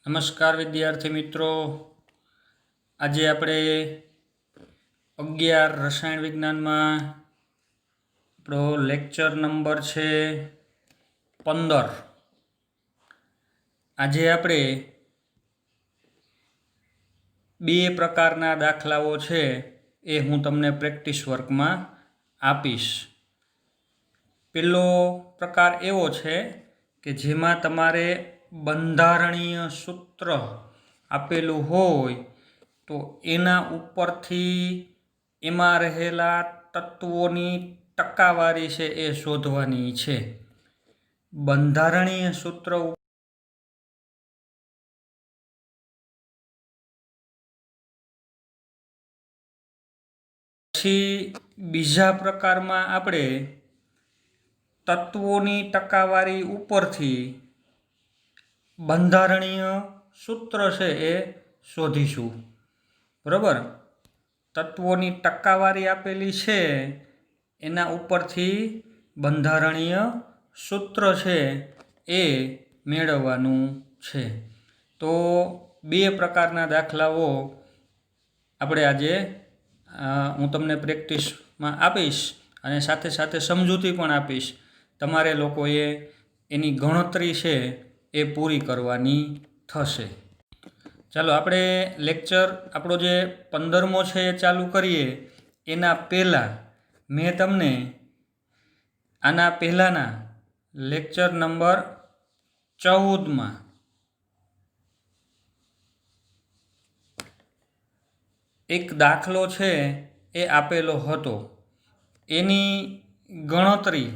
નમસ્કાર વિદ્યાર્થી મિત્રો, આજે આપણે 11 રસાયણ વિજ્ઞાનમાં આપણો લેક્ચર નંબર છે 15। આજે આપણે બે પ્રકારના દાખલાઓ છે એ હું તમને પ્રેક્ટિસ વર્કમાં આપીશ। પહેલો પ્રકાર એવો છે કે જેમાં તમારે બંધારણીય સૂત્ર આપેલું હોય તો એના ઉપરથી એમાં રહેલા તત્વોની ટકાવારી છે એ શોધવાની છે। બંધારણીય સૂત્ર પછી બીજા પ્રકારમાં આપણે તત્વોની ટકાવારી ઉપરથી બંધારણીય સૂત્ર છે એ શોધીશું। બરાબર, તત્વોની ટકાવારી આપેલી છે એના ઉપરથી બંધારણીય સૂત્ર છે એ મેળવવાનું છે। તો બે પ્રકારના દાખલાઓ આપણે આજે હું તમને પ્રેક્ટિસમાં આપીશ અને સાથે સાથે સમજૂતી પણ આપીશ। તમારે લોકોએ એની ગણતરી છે એ પૂરી કરવાની થશે। ચાલો આપણે લેક્ચર આપણો જે 15મો છે એ ચાલુ કરીએ એના પહેલાં મેં તમને આના પહેલાંના લેક્ચર નંબર 14માં એક દાખલો છે એ આપેલો હતો, એની ગણતરી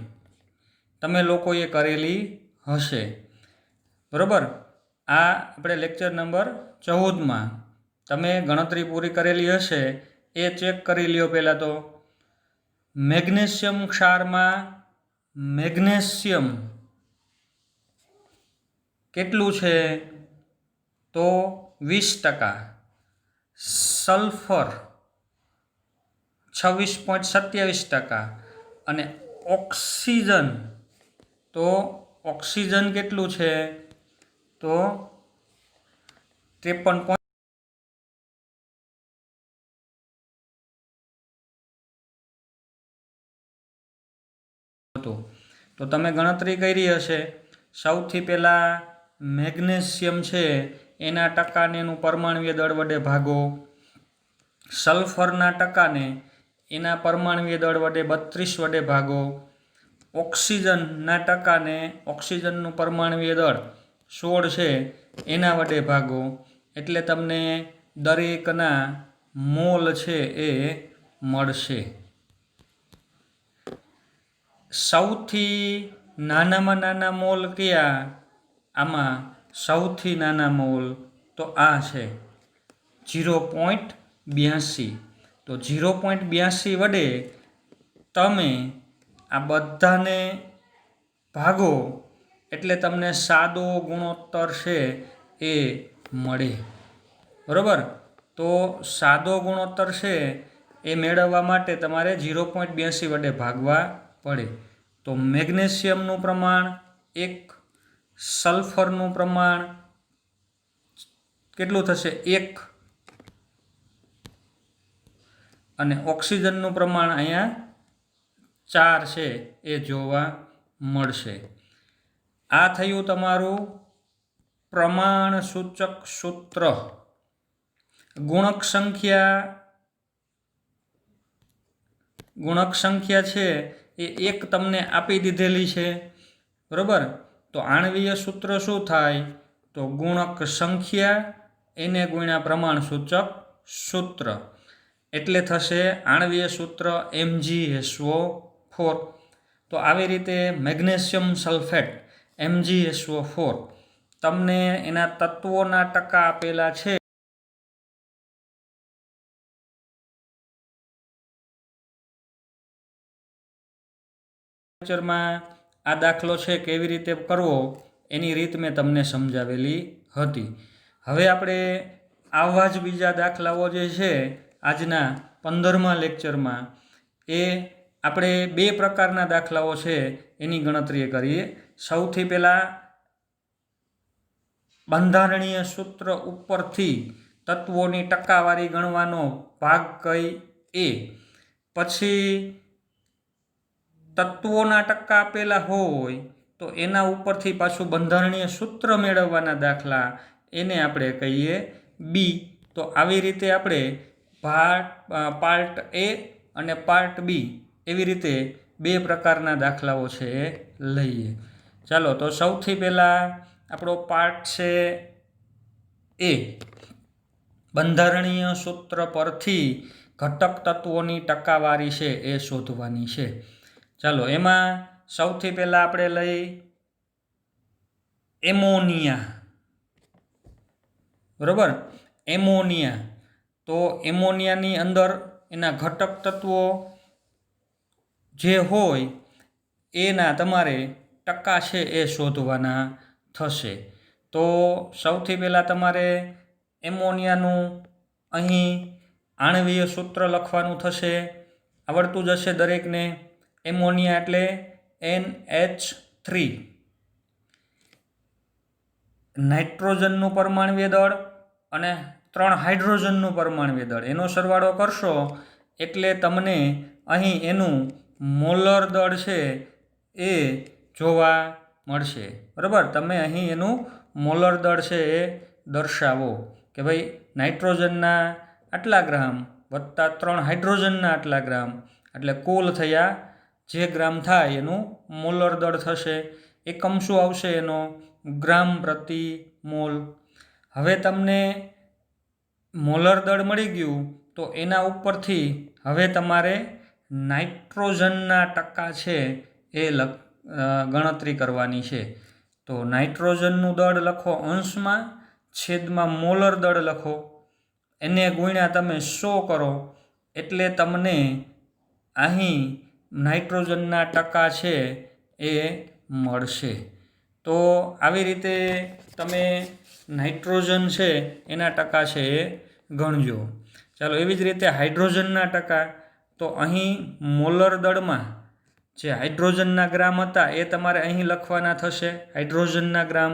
તમે લોકોએ કરેલી હશે। બરાબર, આ આપણે લેક્ચર નંબર 14માં તમે ગણતરી પૂરી કરેલી હશે એ ચેક કરી લ્યો। પહેલાં તો મેગ્નેશિયમ ક્ષારમાં મેગ્નેશિયમ કેટલું છે તો 20%, સલ્ફર 26.27% અને ઓક્સિજન તો ઓક્સિજન કેટલું છે તો 53. તો તમે ગણતરી કરી હશે। સૌથી પહેલાં મેગ્નેશિયમ છે એના ટકાને એનું પરમાણ્વીય દળ વડે ભાગો, સલ્ફરના ટકાને એના પરમાણ્વીય દળ વડે 32 વડે ભાગો, ઓક્સિજનના ટકાને ઓક્સિજનનું પરમાણ્વીય દળ 16 છે એના વડે ભાગો, એટલે તમને દરેકના મોલ છે એ મળશે। સૌથી નાનામાં નાના મોલ કયા? આમાં સૌથી નાના મોલ તો આ છે 0.82। તો 0.82 વડે તમે આ બધાને ભાગો એટલે તમને સાદો ગુણોત્તર છે એ મળે। બરાબર, તો સાદો ગુણોત્તર છે એ મેળવવા માટે તમારે 0.82 વડે ભાગવા પડે। તો મેગ્નેશિયમનું પ્રમાણ 1, સલ્ફરનું પ્રમાણ કેટલું થશે 1 અને ઓક્સિજનનું પ્રમાણ અહીંયા 4 છે એ જોવા મળશે। આ થયું તમારું પ્રમાણ સૂચક સૂત્ર। ગુણક સંખ્યા છે એ 1 તમને આપી દીધેલી છે। બરાબર, તો આણ્વીય સૂત્ર શું થાય તો ગુણક સંખ્યા એને ગુણ્યા પ્રમાણ સૂચક સૂત્ર, એટલે થશે આણ્વીય સૂત્ર MgSO4। તો આવી રીતે મેગ્નેશિયમ સલ્ફેટ MgSO4 તમને એના તત્વોના ટકા આપેલા છે। લેક્ચરમાં આ દાખલો છે કેવી રીતે કરવો એની રીત મેં તમને સમજાવેલી હતી। હવે આપણે આવા જ બીજા દાખલાઓ જે છે આજના 15મા લેક્ચરમાં એ આપણે બે પ્રકારના દાખલાઓ છે એની ગણતરી કરીએ। સૌથી પહેલાં બંધારણીય સૂત્ર ઉપરથી તત્વોની ટકાવારી ગણવાનો ભાગ કઈ એ. પછી તત્વોના ટકા આપેલા હોય તો એના ઉપરથી પાછું બંધારણીય સૂત્ર મેળવવાના દાખલા, એને આપણે કહીએ બી. તો આવી રીતે આપણે પાર્ટ એ અને પાર્ટ બી એવી રીતે બે પ્રકારના દાખલાઓ છે એ લઈએ. ચાલો, તો સૌથી પહેલાં આપણો પાર્ટ છે એ. બંધારણીય સૂત્ર પરથી ઘટક તત્વોની ટકાવારી છે એ શોધવાની છે. ચાલો, એમાં સૌથી પહેલાં આપણે લઈ એમોનિયા. બરાબર, એમોનિયા. તો એમોનિયાની અંદર એના ઘટક તત્વો જે હોય એના તમારે ટકા છે એ શોધવાના થશે. તો સૌથી પહેલાં તમારે એમોનિયાનું અહીં આણ્વીય સૂત્ર લખવાનું થશે. આવડતું જ હશે દરેકને. એમોનિયા એટલે NH3. નાઇટ્રોજનનું પરમાણ્વીય દળ અને 3 હાઇડ્રોજનનું પરમાણ્વીય દળ, એનો સરવાળો કરશો એટલે તમને અહીં એનું મોલર દળ છે એ જોવા મળશે. બરાબર, તમે અહીં એનું મોલર દળ છે એ દર્શાવો કે ભાઈ નાઇટ્રોજનના આટલા ગ્રામ વત્તા 3 હાઇડ્રોજનના આટલા ગ્રામ, એટલે કુલ થયા જે ગ્રામ થાય એનું મોલર દળ થશે. એકમ શું આવશે એનો? ગ્રામ પ્રતિ મોલ. હવે તમને મોલર દળ મળી ગયું તો એના ઉપરથી હવે તમારે નાઇટ્રોજનના ટકા છે એ ગણતરી કરવાની છે. તો નાઇટ્રોજનનું દળ લખો અંશમાં, છેદમાં મોલર દળ લખો, એને ગુણ્યા તમે 100 કરો એટલે તમને અહીં નાઇટ્રોજનના ટકા છે એ મળશે. તો આવી રીતે તમે નાઇટ્રોજન છે એના ટકા છે એ ગણજો. ચાલો, એવી જ રીતે હાઇડ્રોજનના ટકા. તો અહીં મોલર દળમાં જે હાઇડ્રોજનના ગ્રામ હતા એ તમારે અહીં લખવાના થશે, હાઇડ્રોજનના ગ્રામ,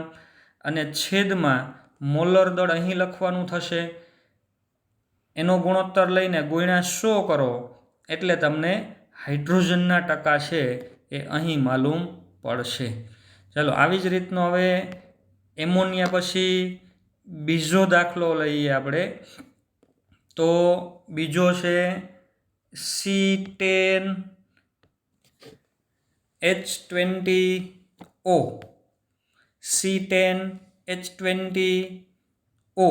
અને છેદમાં મોલર દળ અહીં લખવાનું થશે. એનો ગુણોત્તર લઈને ગુણ્યા 100 કરો એટલે તમને હાઇડ્રોજનના ટકા છે એ અહીં માલુમ પડશે. ચાલો, આવી જ રીતનો હવે એમોનિયા પછી બીજો દાખલો લઈએ આપણે. તો બીજો છે C10H20O. C10H20O.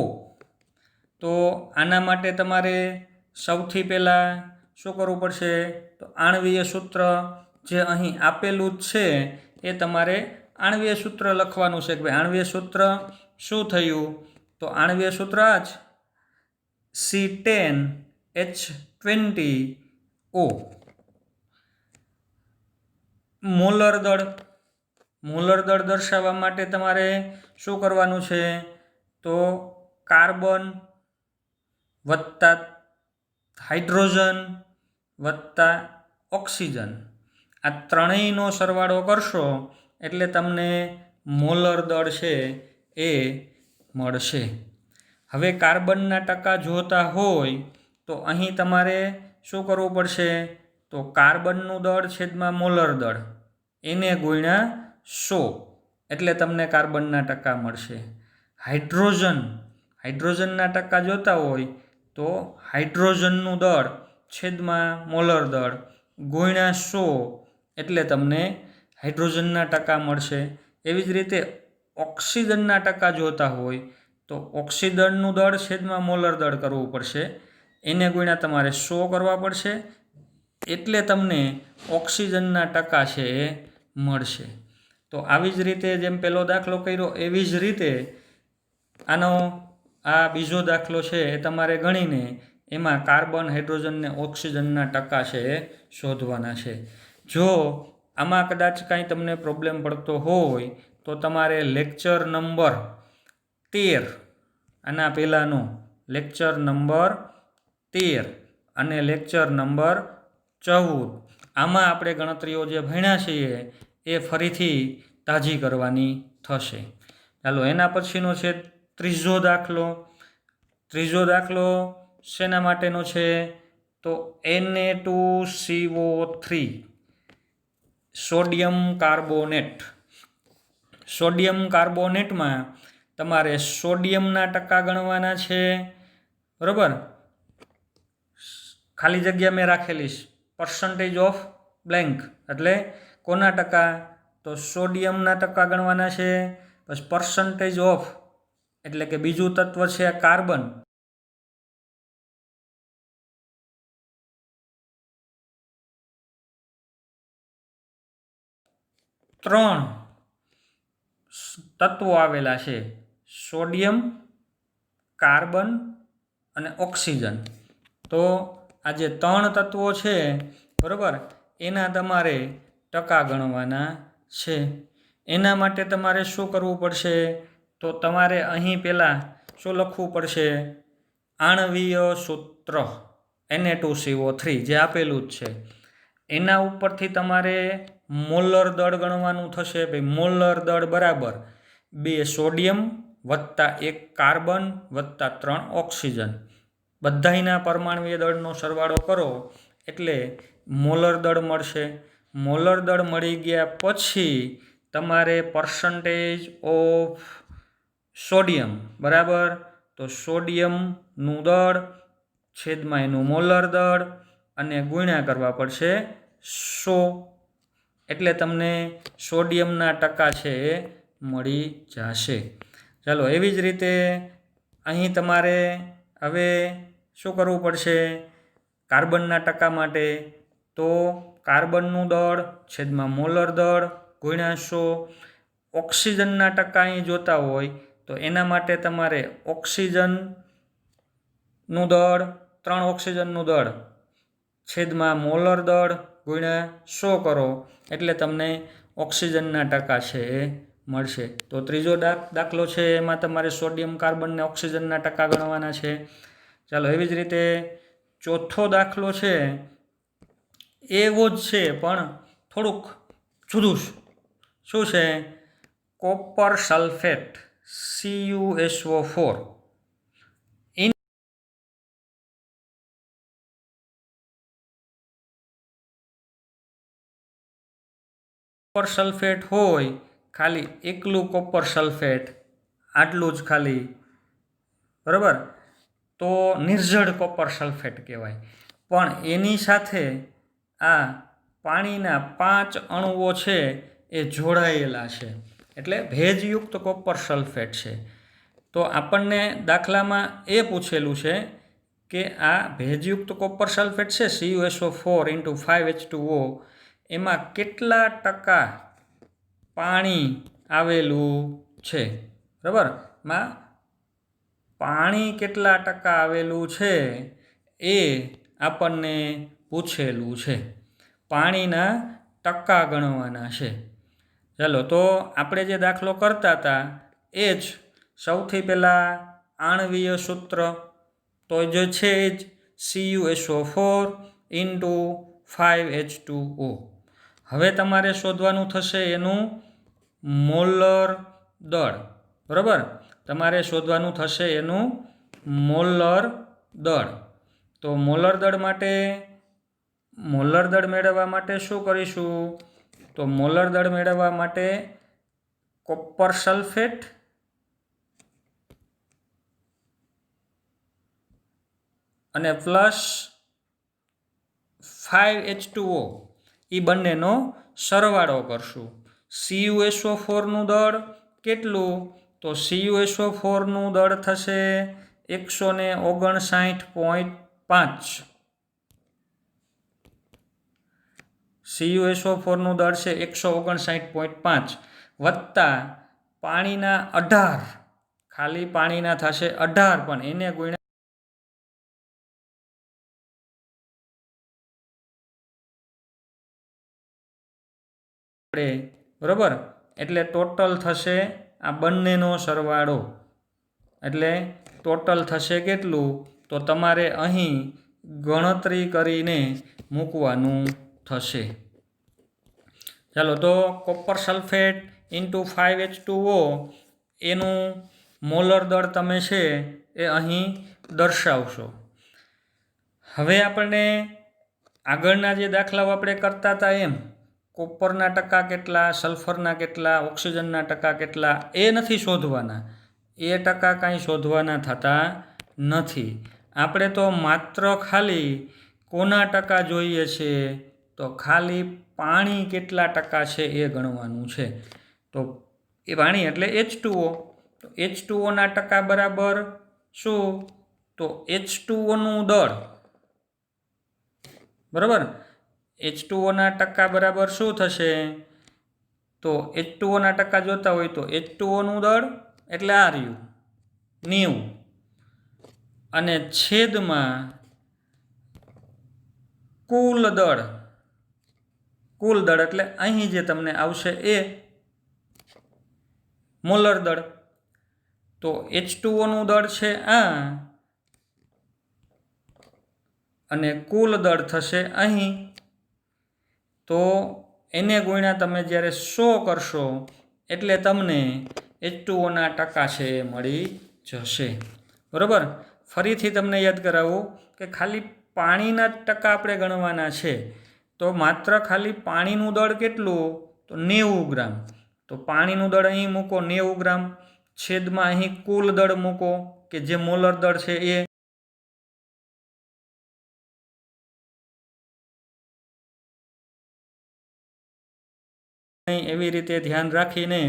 તો આના માટે તમારે સૌથી પહેલાં શું કરવું પડશે? તો આણ્વીય સૂત્ર જે અહીં આપેલું જ છે એ તમારે આણ્વીય સૂત્ર લખવાનું છે કે ભાઈ આણ્વીય સૂત્ર શું થયું? તો આણ્વીય સૂત્ર આ જ C10H20O. મોલર દળ. મોલર દળ દર્શાવવા માટે તમારે શું કરવાનું છે? તો કાર્બન વત્તા હાઇડ્રોજન વત્તા ઓક્સિજન, આ ત્રણેયનો સરવાળો કરશો એટલે તમને મોલર દળ છે એ મળશે. હવે કાર્બનના ટકા જોતા હોય તો અહીં તમારે શું કરવું પડશે? તો કાર્બનનું દળ છેદમાં મોલર દળ એને ગુણ્યા 100 એટલે તમને કાર્બનના ટકા મળશે. હાઇડ્રોજનના ટકા જોતા હોય તો હાઇડ્રોજનનું દળ છેદમાં મોલર દળ ગુણ્યા 100 એટલે તમને હાઇડ્રોજનના ટકા મળશે. એવી જ રીતે ઓક્સિજનના ટકા જોતા હોય તો ઓક્સિજનનું દળ છેદમાં મોલર દળ કરવું પડશે, એને ગુણ્યા તમારે 100 કરવા પડશે એટલે તમને ઓક્સિજનના ટકા છે એ મળશે. તો આવી જ રીતે જેમ પહેલો દાખલો કર્યો એવી જ રીતે આ બીજો દાખલો છે એ તમારે ગણીને એમાં કાર્બન, હાઇડ્રોજન ને ઓક્સિજનના ટકા છે એ શોધવાના છે. જો આમાં કદાચ કાંઈ તમને પ્રોબ્લેમ પડતો હોય તો તમારે લેક્ચર નંબર 13, આના પહેલાંનો લેક્ચર નંબર 13 અને લેક્ચર નંબર 14, આમાં આપણે ગણતરીઓ જે ભણ્યા છીએ એ ફરીથી તાજી કરવાની થશે. ચાલો એના પછીનો છે ત્રીજો દાખલો. ત્રીજો દાખલો શેના માટેનો છે? તો Na2CO3 સોડિયમ કાર્બોનેટ. સોડિયમ કાર્બોનેટમાં તમારે સોડિયમના ટકા ગણવાના છે, બરાબર. ખાલી જગ્યા મેં રાખેલી પર્સન્ટેજ ઓફ બ્લેન્ક, એટલે કોના ટકા? તો સોડિયમના ટકા ગણવાના છે. પછી પર્સન્ટેજ ઓફ એટલે કે બીજું તત્વ છે કાર્બન. ત્રણ તત્વો આવેલા છે, સોડિયમ, કાર્બન અને ઓક્સિજન. તો આ જે ત્રણ તત્વો છે, બરાબર, એના તમારે ટકા ગણવાના છે. એના માટે તમારે શું કરવું પડશે? તો તમારે અહીં પહેલાં શું લખવું પડશે? આણ્વીય સૂત્ર Na2CO3 જે આપેલું જ છે, એના ઉપરથી તમારે મોલર દળ ગણવાનું થશે. ભાઈ મોલર દળ બરાબર 2 સોડિયમ વત્તા 1 કાર્બન વત્તા 3 ઓક્સિજન. બધાયના પરમાણુય દળનો સરવાળો કરો એટલે મોલર દળ મળશે. મોલર દળ મળી ગયા પછી તમારે પર્સન્ટેજ ઓફ સોડિયમ, બરાબર, તો સોડિયમનું દળ છેદમાં એનું મોલર દળ અને ગુણ્યા કરવા પડશે 100, એટલે તમને સોડિયમના ટકા છે એ મળી જશે. ચાલો એવી જ રીતે અહીં તમારે હવે શું કરવું પડશે? કાર્બનના ટકા માટે તો કાર્બનનું દળ છેદમાં મોલર દળ ગુણ્યા 100. ઓક્સિજનના ટકા અહીં જોતા હોય તો એના માટે તમારે ઓક્સિજનનું દળ 3 ઓક્સિજનનું દળ છેદમાં મોલર દળ ગુણ્યા 100 કરો એટલે તમને ઓક્સિજનના ટકા છે એ મળશે. તો ત્રીજો દાખલો છે એમાં તમારે સોડિયમ, કાર્બન ને ઓક્સિજનના ટકા ગણવાના છે. ચાલો એવી જ રીતે ચોથો દાખલો છે એવો જ છે પણ થોડુંક જુદું. શું છે? Copper sulphate CuSO4. Copper sulphate હોય, ખાલી એકલું કોપર સલ્ફેટ, આટલું જ ખાલી, બરાબર, તો નિર્જળ કોપર સલ્ફેટ કહેવાય. પણ એની સાથે આ પાણીના 5 અણુઓ છે એ જોડાયેલા છે, એટલે ભેજયુક્ત કોપર સલ્ફેટ છે. તો આપણને દાખલામાં એ પૂછેલું છે કે આ ભેજયુક્ત કોપર સલ્ફેટ છે CuSO4 × 5H2O, એમાં કેટલા ટકા પાણી આવેલું છે, બરાબર. માં પાણી કેટલા ટકા આવેલું છે એ આપણને પૂછેલું છે. પાણીના ટકા ગણવાના છે. ચાલો તો આપણે જે દાખલો કરતા હતા એ જ સૌથી પહેલાં આણ્વીય સૂત્ર તો જે છે જ CuSO4 × 5H2O. હવે તમારે શોધવાનું થશે એનું મોલર દળ, બરાબર. તમારે શોધવાનું થશે એનું મોલર દળ. તો મોલર દળ મેળવવા માટે શું કરીશું? તો મોલર દળ મેળવવા માટે કોપર સલ્ફેટ અને પ્લસ 5H2O એ બંનેનો સરવાળો કરશું. CuSO4નું દળ કેટલું? તો CuSO4નું દળ થશે 159.5. CuSO4નું દળ છે 159.5 વત્તા પાણીના 18, ખાલી પાણીના થશે 18, પણ એને ગુણ્યા બરાબર, એટલે ટોટલ થશે આ બંનેનો સરવાળો, એટલે ટોટલ થશે કેટલું? તો તમારે અહીં ગણતરી કરીને મૂકવાનું થશે. ચાલો તો કોપર સલ્ફેટ × 5H2O એનું મોલર દળ તમે છે એ અહીં દર્શાવશો। હવે આપણને આગળના જે દાખલાઓ આપણે કરતા હતા એમ કોપરના ટકા કેટલા, સલ્ફરના કેટલા, ઓક્સિજનના ટકા કેટલા એ નથી શોધવાના, એ ટકા કાંઈ શોધવાના થતા નથી। આપણે તો માત્ર ખાલી કોના ટકા જોઈએ છે, તો ખાલી પાણી કેટલા ટકા છે એ ગણવાનું છે। તો એ પાણી એટલે H2O, તો H2Oના ટકા બરાબર શું, તો H2Oનું દળ, બરાબર। H2Oના ટકા બરાબર શું થશે, તો H2Oના ટકા જોતા હોય તો H2Oનું દળ એટલે આ રહ્યું 90 અને છેદમાં કુલ દળ એટલે અહીં જે તમને આવશે એ મોલર દળ। તો H2Oનું દળ છે આ અને કુલ દળ થશે અહીં, તો એને ગુણ્યા તમે જ્યારે 100 કરશો એટલે તમને H2Oના ટકા છે એ મળી જશે, બરાબર। ફરીથી તમને યાદ કરાવું કે ખાલી પાણીના ટકા આપણે ગણવાના છે, તો માત્ર ખાલી પાણીનું દળ કેટલું, તો 90 ગ્રામ। તો પાણીનું દળ અહીં મૂકો 90 ગ્રામ, છેદમાં અહીં કુલ દળ મૂકો કે જે મોલર દળ છે એ, એવી રીતે ધ્યાન રાખીને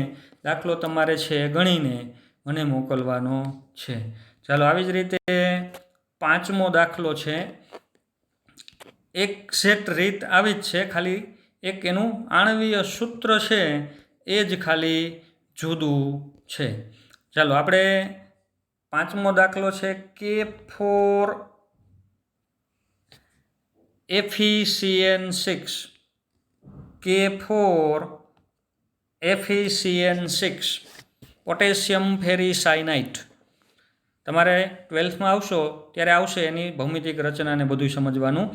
દાખલો તમારે છે ગણીને મને મોકલવાનો છે। ચાલો આવી જ રીતે 5મો દાખલો છે, એક્ઝેક્ટ રીત આવી જ છે, ખાલી એક એનું આણ્વીય સૂત્ર છે એ જ ખાલી જુદું છે। ચાલો આપણે 5મો દાખલો છે K4 FeCN6, K4 FeCN6 potassium ફેરીસાયનાઇટ। તમારે 12થમાં આવશો ત્યારે આવશે એની ભૌમિતિક રચનાને બધું સમજવાનું,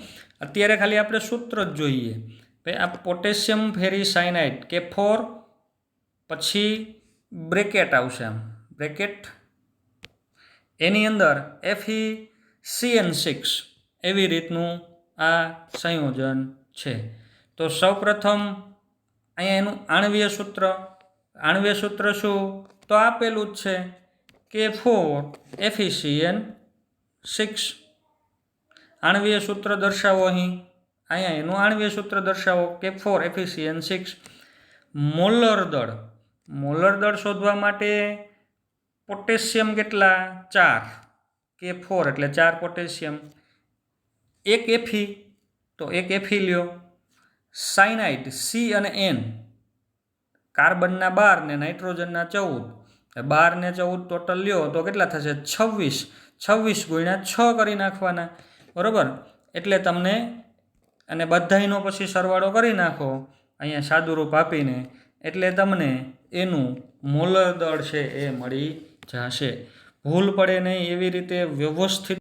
અત્યારે ખાલી આપણે સૂત્ર જ જોઈએ। ભાઈ આ પોટેશિયમ ફેરીસાયનાઇટ K4 પછી બ્રેકેટ આવશે, આમ બ્રેકેટ, એની અંદર FeCN6 એવી રીતનું આ સંયોજન છે। તો સૌપ્રથમ અહીંયા એનું આણ્વીય સૂત્ર શું, તો આપેલું જ છે K4 FeCN6। આણ્વીય સૂત્ર દર્શાવો, અહીંયા એનું આણ્વીય સૂત્ર દર્શાવો K4 FeCN6। મોલર દળ શોધવા માટે પોટેશિયમ કેટલા, 4, K4 એટલે 4 પોટેશિયમ, 1 Fe, તો 1 Fe લ્યો, સાયનાઇડ C અને N, કાર્બનના 12 ને નાઇટ્રોજનના 14, 12 ને 14 ટોટલ લ્યો તો કેટલા થશે, 26 ગુણ્યા 6 કરી નાખવાના, બરાબર। એટલે તમને, અને બધાયનો પછી સરવાળો કરી નાખો અહીંયા સાદુરૂપ આપીને, એટલે તમને એનું મોલર દળ છે એ મળી જશે। ભૂલ પડે નહીં એવી રીતે વ્યવસ્થિત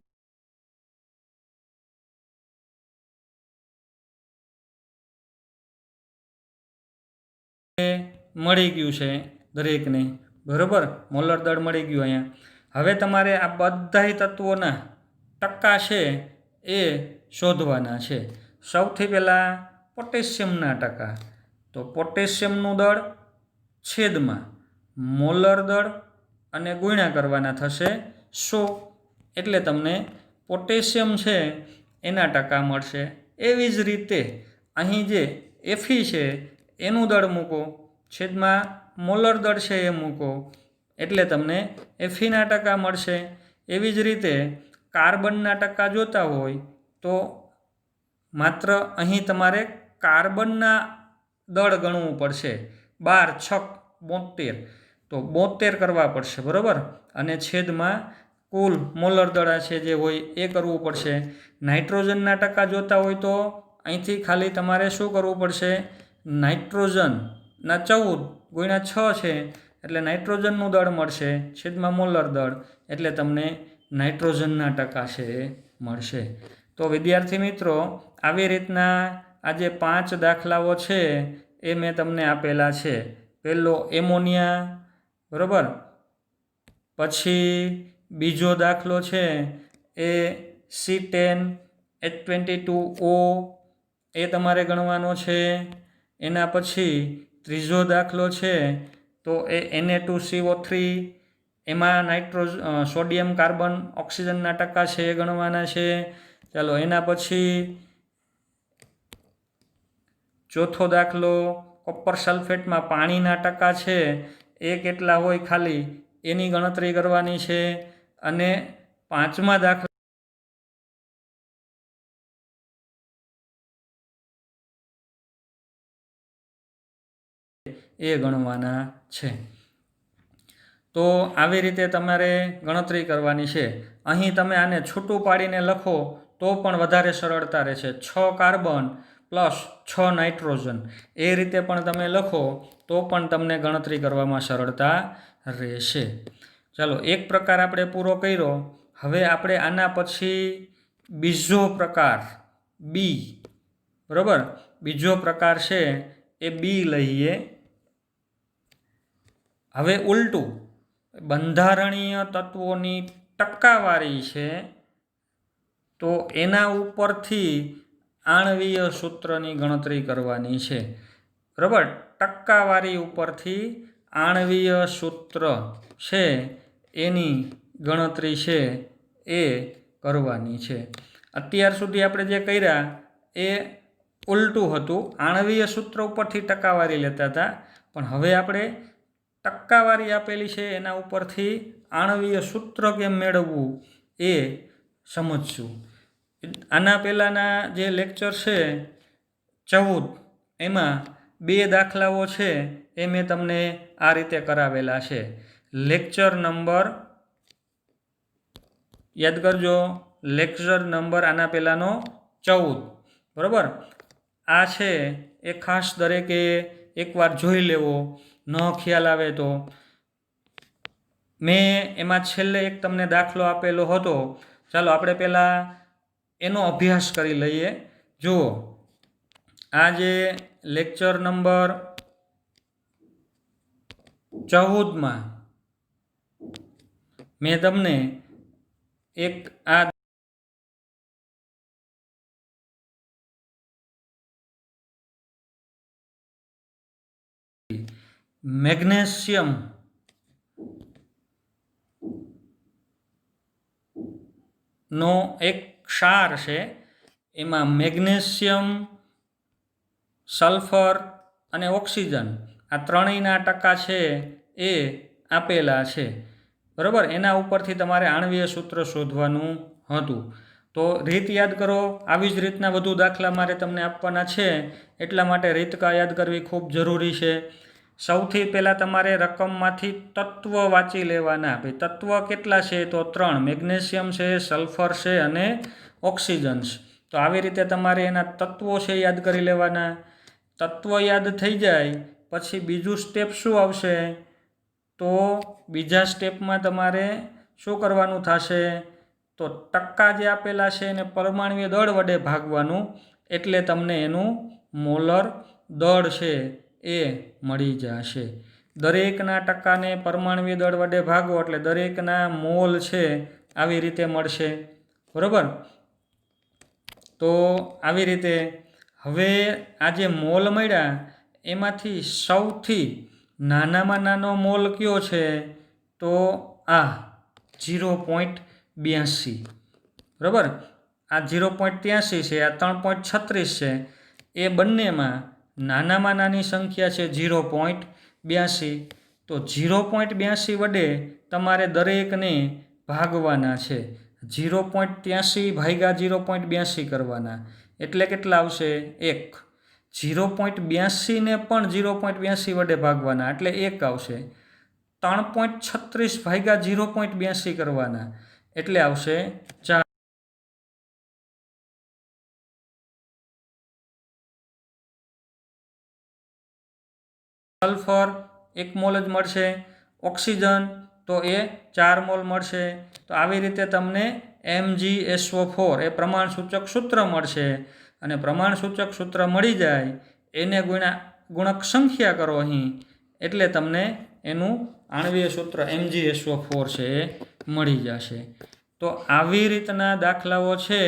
મળી ગયું છે દરેકને, બરાબર, મોલર દળ મળી ગયું અહીંયા। હવે તમારે આ બધાય તત્વોના ટકા છે એ શોધવાના છે। સૌથી પહેલાં પોટેશિયમના ટકા, તો પોટેશિયમનું દળ છેદમાં મોલર દળ અને ગુણ્યા કરવાના થશે 100, એટલે તમને પોટેશિયમ છે એના ટકા મળશે। એવી જ રીતે અહીં જે Fe છે એનું દળ મૂકો, છેદમાં મોલર દળ છે એ મૂકો, એટલે તમને Feના ટકા મળશે। એવી જ રીતે કાર્બનના ટકા જોતા હોય તો માત્ર અહીં તમારે કાર્બનના દળ ગણવું પડશે, 12 6 72, તો 72 કરવા પડશે, બરાબર, અને છેદમાં કુલ મોલર દળ છે જે હોય એ કરવું પડશે। નાઇટ્રોજનના ટકા જોતા હોય તો અહીંથી ખાલી તમારે શું કરવું પડશે, નાઇટ્રોજનના 14 ગુણ્યા 6 છે એટલે નાઇટ્રોજનનું દળ મળશે, છેદમાં મોલર દળ, એટલે તમને નાઇટ્રોજનના ટકા છે એ મળશે। તો વિદ્યાર્થી મિત્રો, આવી રીતના આ જે 5 દાખલાઓ છે એ મેં તમને આપેલા છે। પહેલો એમોનિયા, બરાબર, પછી બીજો દાખલો છે એ C10H22O એ તમારે ગણવાનો છે. એના પછી ત્રીજો દાખલો છે તો એ Na2CO3 એમાં સોડિયમ કાર્બન ઓક્સિજનના ટકા છે એ ગણવાના છે. ચાલો એના પછી ચોથો દાખલો કોપર સલ્ફેટમાં પાણીના ટકા છે એ કેટલા હોય ખાલી એની ગણતરી કરવાની છે. અને પાંચમા દાખલા એ ગણવાના છે. તો આવી રીતે તમારે ગણતરી કરવાની છે. અહીં તમે આને છૂટું પાડીને લખો તો પણ વધારે સરળતા રહેશે. 6 કાર્બન પ્લસ 6 નાઇટ્રોજન એ રીતે પણ તમે લખો તો પણ તમને ગણતરી કરવામાં સરળતા રહેશે. ચાલો એક પ્રકાર આપણે પૂરો કર્યો. હવે આપણે આના પછી બીજો પ્રકાર બી, બરાબર, બીજો પ્રકાર છે એ બી લઈએ. હવે ઉલટું બંધારણીય તત્વોની ટકાવારી છે તો એના ઉપરથી આણ્વીય સૂત્રની ગણતરી કરવાની છે. બરાબર, ટકાવારી ઉપરથી આણ્વીય સૂત્ર છે એની ગણતરી છે એ કરવાની છે. અત્યાર સુધી આપણે જે કર્યા એ ઉલટું હતું. આણ્વીય સૂત્ર ઉપરથી ટકાવારી લેતા હતા, પણ હવે આપણે ટકાવારી આપેલી છે એના ઉપરથી આણ્વીય સૂત્ર કેમ મેળવવું એ સમજશું. આના પહેલાંના જે લેક્ચર છે 14 એમાં 2 દાખલાઓ છે એ મેં તમને આ રીતે કરાવેલા છે. લેક્ચર નંબર યાદ કરજો, લેક્ચર નંબર આના પહેલાંનો 14, બરાબર. આ છે એ ખાસ દરેકે એકવાર જોઈ લેવો, ન ખ્યાલ આવે તો. મેં એમાં છેલ્લે એક તમને દાખલો આપેલો હતો. ચાલો આપણે પહેલાં એનો અભ્યાસ કરી લઈએ. જુઓ, આ જે લેક્ચર નંબર 14માં મેં તમને એક આ મેગ્નેશિયમ નો એક ક્ષાર છે. એમાં મેગ્નેશિયમ, સલ્ફર અને ઓક્સિજન આ ત્રણેયના ટકા છે એ આપેલા છે, બરાબર. એના ઉપરથી તમારે આણ્વીય સૂત્ર શોધવાનું હતું. તો રીત યાદ કરો. આવી જ રીતના વધુ દાખલા મારે તમને આપવાના છે, એટલા માટે રીતકા યાદ કરવી ખૂબ જરૂરી છે. સૌથી પહેલાં તમારે રકમમાંથી તત્વ વાંચી લેવાના. ભાઈ તત્વ કેટલા છે તો 3, મેગ્નેશિયમ છે, સલ્ફર છે અને ઓક્સિજન. તો આવી રીતે તમારે એના તત્વો છે યાદ કરી લેવાના. તત્વ યાદ થઈ જાય પછી બીજું સ્ટેપ શું આવશે તો બીજા સ્ટેપમાં તમારે શું કરવાનું થશે તો ટકા જે આપેલા છે એને પરમાણ્વીય દળ વડે ભાગવાનું, એટલે તમને એનું મોલર દળ છે એ મળી જશે. દરેકના ટકાને પરમાણ્વીય દળ વડે ભાગો એટલે દરેકના મોલ છે આવી રીતે મળશે, બરાબર. તો આવી રીતે હવે આ જે મોલ મળ્યા એમાંથી સૌથી નાનામાં નાનો મોલ કયો છે તો આ 0.82, બરાબર. આ 0.83 છે, આ 3.36 છે. એ બંનેમાં નાનામાં નાની સંખ્યા છે 0.82. તો 0.82 વડે તમારે દરેકને ભાગવાના છે. 0.83 ભાગ્યા 0.82 કરવાના એટલે કેટલા આવશે 1. 0.82 ને પણ 0.82 વડે ભાગવાના એટલે 1 આવશે. 3.36 ભાગ્યા 0.82 કરવાના એટલે આવશે 4. સલ્ફર 1 મોલ જ મળશે. ઓક્સિજન તો એ 4 મોલ મળશે. તો આવી રીતે તમને MgSO4 એ પ્રમાણસૂચક સૂત્ર મળશે. અને પ્રમાણસૂચક સૂત્ર મળી જાય એને ગુણક સંખ્યા કરો અહીં એટલે તમને એનું આણ્વીય સૂત્ર MgSO4 છે એ મળી જશે. તો આવી રીતના દાખલાઓ છે,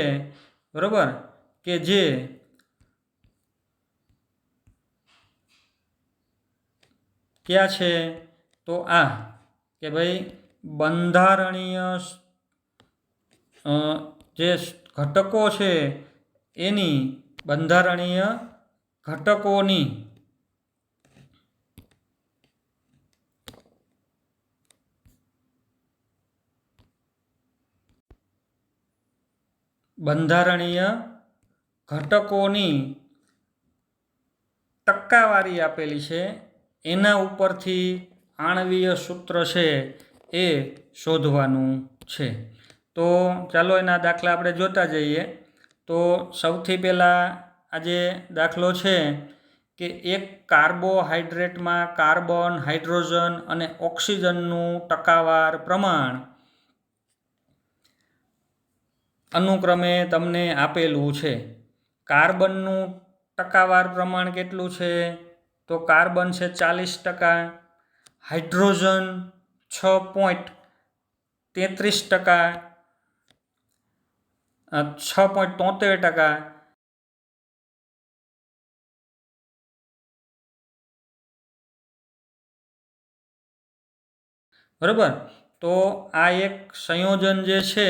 બરાબર, કે જે ક્યાં છે તો આ કે ભાઈ બંધારણીય જે ઘટકો છે એની બંધારણીય ઘટકોની ટકાવારી આપેલી છે, એના ઉપરથી આણ્વીય સૂત્ર છે એ શોધવાનું છે. તો ચાલો એના દાખલા આપણે જોતા જઈએ. તો સૌથી પહેલાં આજે દાખલો છે કે એક કાર્બોહાઈડ્રેટમાં કાર્બન, હાઇડ્રોજન અને ઓક્સિજનનું ટકાવાર પ્રમાણ અનુક્રમે તમને આપેલું છે. કાર્બનનું ટકાવાર પ્રમાણ કેટલું છે તો કાર્બન છે 40%, હાઇડ્રોજન 6.33%, 6.73%, બરાબર. તો આ એક સંયોજન જે છે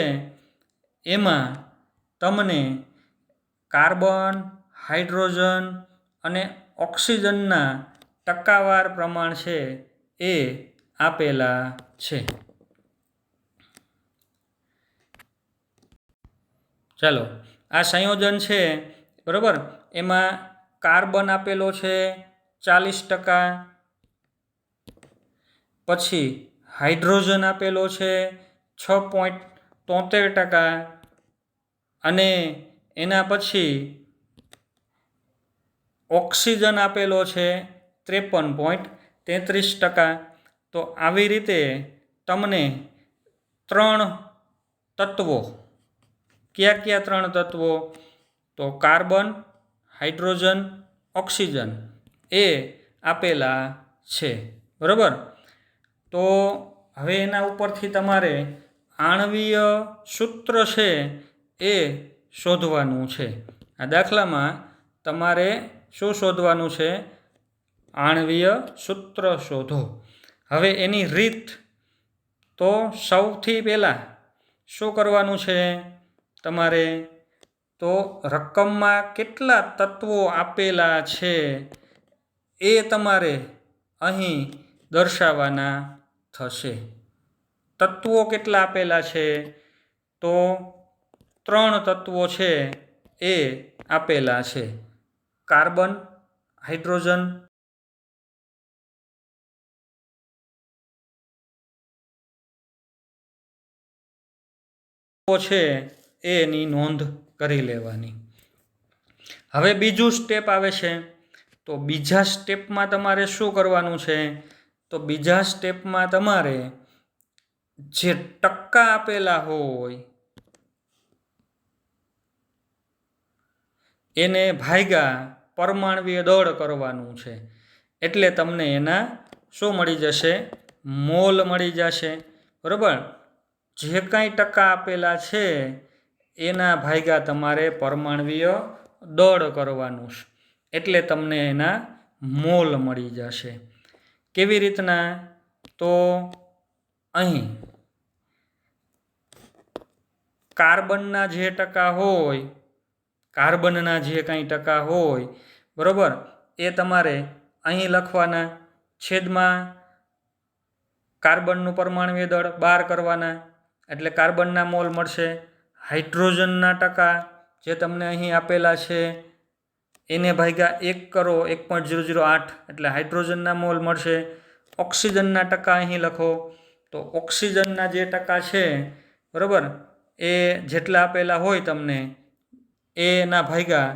એમાં તમને કાર્બન, હાઇડ્રોજન અને ઓક્સિજનના ટકાવાર પ્રમાણ છે એ આપેલા છે. ચાલો, આ સંયોજન છે, બરાબર, એમાં કાર્બન આપેલો છે 40%, પછી હાઇડ્રોજન આપેલો છે 6.73%, અને એના પછી ઓક્સિજન આપેલો છે 53.33%. તો આવી રીતે તમને 3 તત્વો, કયા 3 તત્વો તો કાર્બન, હાઇડ્રોજન, ઓક્સિજન એ આપેલા છે, બરાબર. તો હવે એના ઉપરથી તમારે આણ્વીય સૂત્ર છે એ શોધવાનું છે. આ દાખલામાં તમારે શું શોધવાનું છે? આણ્વીય સૂત્ર શોધો. હવે એની રીત, તો સૌથી પહેલાં શું કરવાનું છે તમારે? તો રકમમાં કેટલા તત્વો આપેલા છે એ તમારે અહીં દર્શાવવાના થશે. તત્વો કેટલા આપેલા છે? તો 3 તત્વો છે એ આપેલા છે. કાર્બન, હાઇડ્રોજન છે એની નોંધ કરી લેવાની. હવે બીજું સ્ટેપ આવે છે. તો બીજા સ્ટેપમાં તમારે શું કરવાનું છે? તો બીજા સ્ટેપમાં તમારે જે ટકા આપેલા હોય એને ભાગ્યા પરમાણ્વીય દળ કરવાનું છે. એટલે તમને એના શું મળી જશે? મોલ મળી જશે, બરાબર. જે કાંઈ ટકા આપેલા છે એના ભાગ્યા તમારે પરમાણ્વીય દળ કરવાનું છે. એટલે તમને એના મોલ મળી જશે. કેવી રીતના? તો અહીં કાર્બનના જે ટકા હોય, કાર્બનના જે કાંઈ ટકા હોય, બરાબર, એ તમારે અહીં લખવાના, છેદમાં કાર્બનનું પરમાણ્વીય દળ 12 કરવાના, એટલે કાર્બનના મોલ મળશે. હાઇડ્રોજનના ટકા જે તમને અહીં આપેલા છે એને ભાગ્યા 1 કરો, 1.008, એટલે હાઇડ્રોજનના મોલ મળશે. ઓક્સિજનના ટકા અહીં લખો. તો ઓક્સિજનના જે ટકા છે, બરાબર, એ જેટલા આપેલા હોય તમને એના ભાગ્યા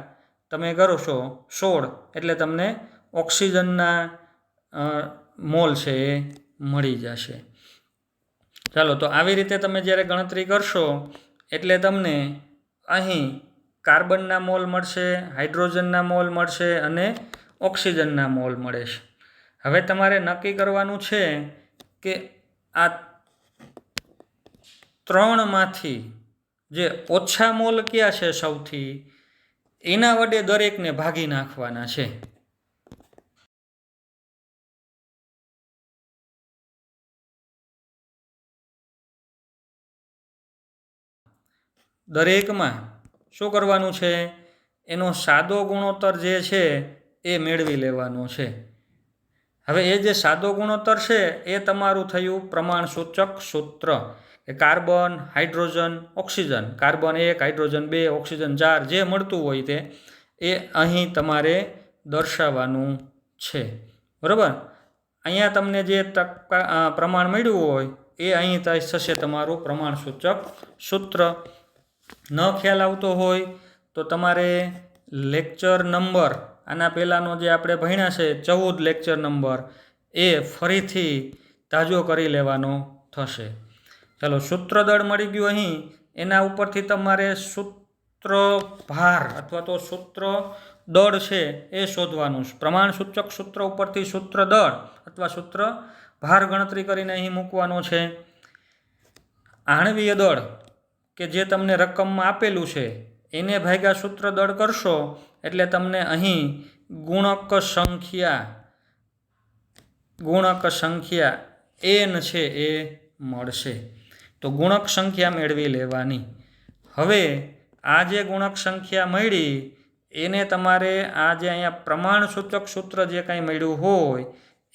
તમે કરશો 16, એટલે તમને ઓક્સિજનના મોલ છે એ મળી જશે. ચાલો, તો આવી રીતે તમે જ્યારે ગણતરી કરશો એટલે તમને અહીં કાર્બનના મોલ મળશે, હાઇડ્રોજનના મોલ મળશે અને ઓક્સિજનના મોલ મળે છે. હવે તમારે નક્કી કરવાનું છે કે આ ત્રણમાંથી જે ઓછા મોલ કયા છે સૌથી, એના વડે દરેકને ભાગી નાખવાના છે. દરેકમાં શું કરવાનું છે, એનો સાદો ગુણોત્તર જે છે એ મેળવી લેવાનો છે. હવે એ જે સાદો ગુણોત્તર છે એ તમારું થયું પ્રમાણસૂચક સૂત્ર કે carbon, hydrogen, oxygen, carbon 1, hydrogen 2, oxygen 4 જે મળતું હોય તે એ અહીં તમારે દર્શાવવાનું છે. બરાબર. અહીંયા તમને જે પ્રમાણ મળ્યું હોય એ અહીં થશે તમારું પ્રમાણસૂચક સૂત્ર. ન ખ્યાલ આવતો હોય તો તમારે લેક્ચર નંબર આના પહેલાંનો જે આપણે ભણ્યા છે 14 લેક્ચર નંબર એ ફરીથી તાજો કરી લેવાનો થશે. ચાલો, સૂત્રદળ મળી ગયું. અહીં એના ઉપરથી તમારે સૂત્ર ભાર અથવા તો સૂત્ર દળ છે એ શોધવાનું. પ્રમાણસૂચક સૂત્ર ઉપરથી સૂત્ર દળ અથવા સૂત્ર ભાર ગણતરી કરીને અહીં મૂકવાનો છે. આણવીય દળ કે જે તમને રકમમાં આપેલું છે એને ભાગ્યા સૂત્ર દળ કરશો એટલે તમને અહીં ગુણક સંખ્યા n છે એ મળશે. તો ગુણક સંખ્યા મેળવી લેવાની. હવે આ જે ગુણક સંખ્યા મળી એને તમારે આ જે અહીંયા પ્રમાણસૂચક સૂત્ર જે કાંઈ મળ્યું હોય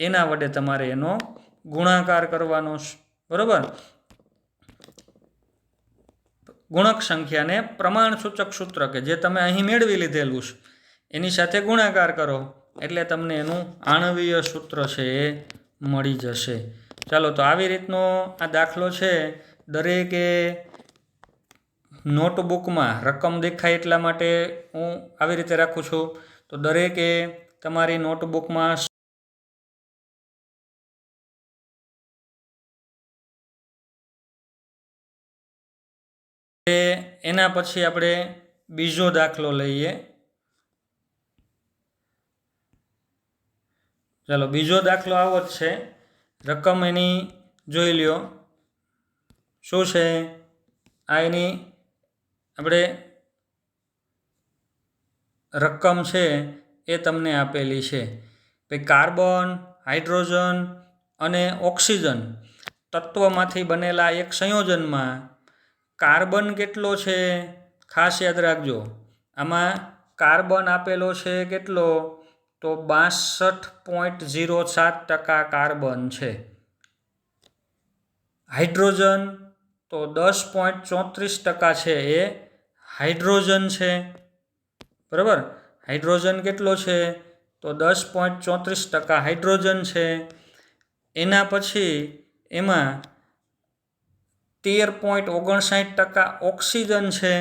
એના વડે તમારે એનો ગુણાકાર કરવાનો. બરાબર. ગુણક સંખ્યાને પ્રમાણસૂચક સૂત્ર કે જે તમે અહીં મેળવી લીધેલું છે એની સાથે ગુણાકાર કરો એટલે તમને એનું આણવીય સૂત્ર છે એ મળી જશે. ચાલો, તો આવી રીતનો આ દાખલો છે. દરેકે નોટબુકમાં રકમ દેખાય એટલા માટે હું આવી રીતે રાખું છું. તો દરેકે તમારી નોટબુકમાં એના પછી આપણે બીજો દાખલો લઈએ. ચાલો, બીજો દાખલો આવો જ છે. રકમ એની જોઈ લ્યો શું છે. આ એની આપણે રકમ છે એ તમને આપેલી છે. કાર્બન, હાઇડ્રોજન અને ઓક્સિજન તત્વમાંથી બનેલા એક સંયોજનમાં કાર્બન કેટલો છે ખાસ યાદ રાખજો. આમાં કાર્બન આપેલો છે કેટલો, તો 62.07% કાર્બન છે. હાઇડ્રોજન તો 10.34% છે એ હાઇડ્રોજન છે. બરાબર. હાઇડ્રોજન કેટલો છે, તો 10.34% હાઇડ્રોજન છે. એના પછી એમાં 13.59% ઓક્સિજન છે.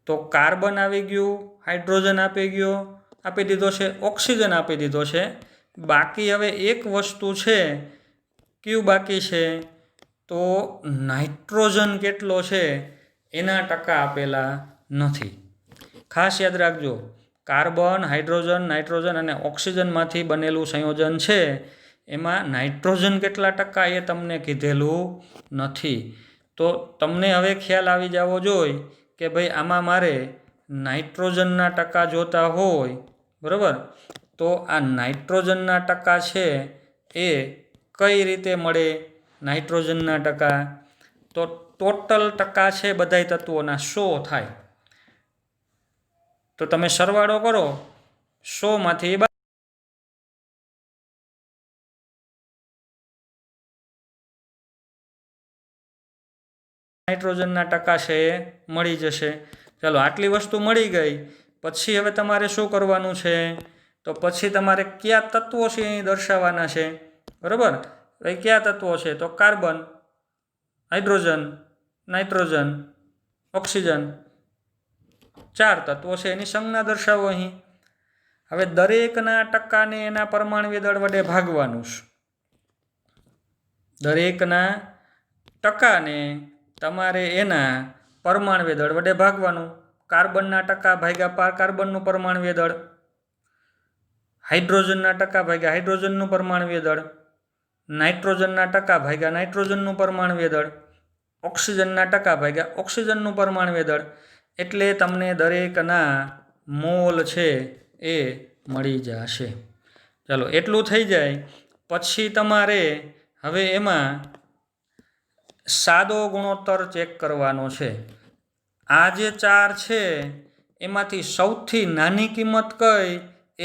તો કાર્બન આવી ગયું, હાઇડ્રોજન આપી દીધો છે, ઓક્સિજન આપી દીધો છે. બાકી હવે એક વસ્તુ છે, કયું બાકી છે, તો નાઇટ્રોજન કેટલો છે એના ટકા આપેલા નથી. ખાસ યાદ રાખજો, કાર્બન, હાઇડ્રોજન, નાઇટ્રોજન અને ઓક્સિજનમાંથી બનેલું સંયોજન છે એમાં નાઇટ્રોજન કેટલા ટકા એ તમને કીધેલું નથી. તો તમને હવે ખ્યાલ આવી જવો જોઈએ કે ભાઈ આમાં મારે નાઇટ્રોજનના ટકા જોતા હોય. બરાબર. તો આ નાઇટ્રોજનના ટકા છે એ કઈ રીતે મળે. નાઇટ્રોજનના ટકા તો ટોટલ ટકા છે બધાય તત્વોના 100 થાય. તો તમે સરવાળો કરો 100માંથી નાઇટ્રોજનના ટકા છે એ મળી જશે. ચાલો, આટલી વસ્તુ મળી ગઈ. પછી હવે તમારે શું કરવાનું છે, તો પછી તમારે કયા તત્વો છે એ દર્શાવવાના છે. બરાબર. એ કયા તત્વો છે, તો કાર્બન, હાઇડ્રોજન, નાઇટ્રોજન, ઓક્સિજન 4 તત્વો છે એની સંજ્ઞા દર્શાવો અહીં. હવે દરેકના ટકાને એના પરમાણ્વીય દળ વડે ભાગવાનું છે. દરેકના ટકાને તમારે એના પરમાણ્વીય દળ વડે ભાગવાનું. કાર્બનના ટકા ભાગ્યા કાર્બનનું પરમાણ્વીય દળ, હાઇડ્રોજનના ટકા ભાગ્યા હાઇડ્રોજનનું પરમાણવીય દળ, નાઇટ્રોજનના ટકા ભાગ્યા નાઇટ્રોજનનું પરમાણવીય દળ, ઓક્સિજનના ટકા ભાગ્યા ઓક્સિજનનું પરમાણવીય દળ. એટલે તમને દરેકના મોલ છે એ મળી જશે. ચાલો એટલું થઈ જાય પછી તમારે હવે એમાં સાદો ગુણોત્તર ચેક કરવાનો છે. આ જે 4 છે એમાંથી સૌથી નાની કિંમત કઈ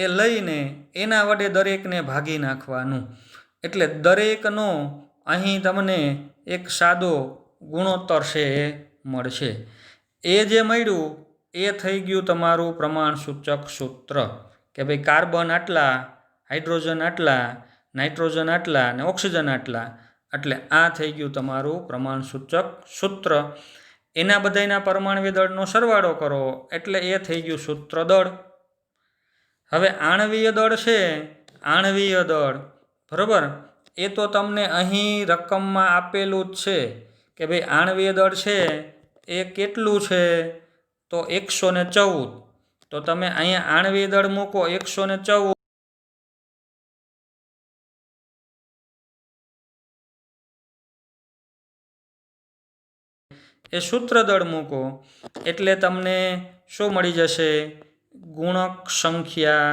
એ લઈને એના વડે દરેકને ભાગી નાખવાનું. એટલે દરેકનો અહીં તમને એક સાદો ગુણોત્તર છે એ મળશે. એ જે મળ્યું એ થઈ ગયું તમારું પ્રમાણસૂચક સૂત્ર કે ભાઈ કાર્બન આટલા, હાઇડ્રોજન આટલા, નાઇટ્રોજન આટલા અને ઓક્સિજન આટલા. એટલે આ થઈ ગયું તમારું પ્રમાણસૂચક સૂત્ર. એના બધાના પરમાણવીય દળનો સરવાળો કરો એટલે એ થઈ ગયું સૂત્ર દળ. હવે આણવીય દળ છે, આણવીય દળ બરાબર, એ તો તમને અહીં રકમમાં આપેલું જ છે કે ભાઈ આણવીય દળ છે એ કેટલું છે તો 114. તો તમે અહીંયા આણવીય દળ મૂકો 114, એ સૂત્ર દળ મૂકો એટલે તમને શું મળી જશે? ગુણક સંખ્યા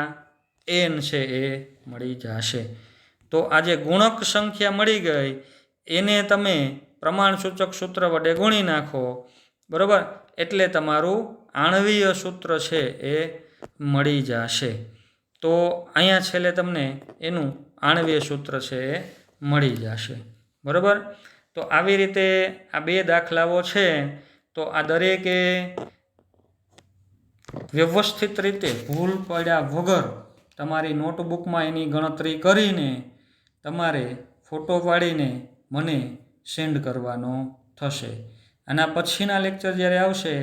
n છે એ મળી જશે. તો આ જે ગુણક સંખ્યા મળી ગઈ એને તમે પ્રમાણસૂચક સૂત્ર વડે ગુણી નાખો બરાબર, એટલે તમારું આણવીય સૂત્ર છે એ મળી જશે. તો અહીંયા છેલ્લે તમને એનું આણવીય સૂત્ર છે એ મળી જશે બરાબર. તો આવી રીતે આ 2 દાખલાઓ છે તો આ દરેકે વ્યવસ્થિત રીતે ભૂલ પડ્યા વગર તમારી નોટબુકમાં એની ગણતરી કરીને તમારે ફોટો પાડીને મને સેન્ડ કરવાનો થશે. આના પછીના લેક્ચર જ્યારે આવશે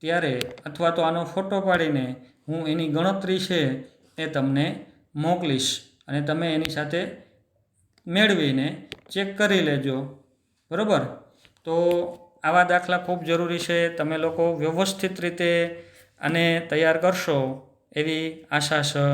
ત્યારે અથવા તો આનો ફોટો પાડીને હું એની ગણતરી છે એ તમને મોકલીશ અને તમે એની સાથે મેળવીને ચેક કરી લેજો બરાબર. તો આવા દાખલા ખૂબ જરૂરી છે. તમે લોકો વ્યવસ્થિત રીતે આને તૈયાર કરશો એવી આશા છે.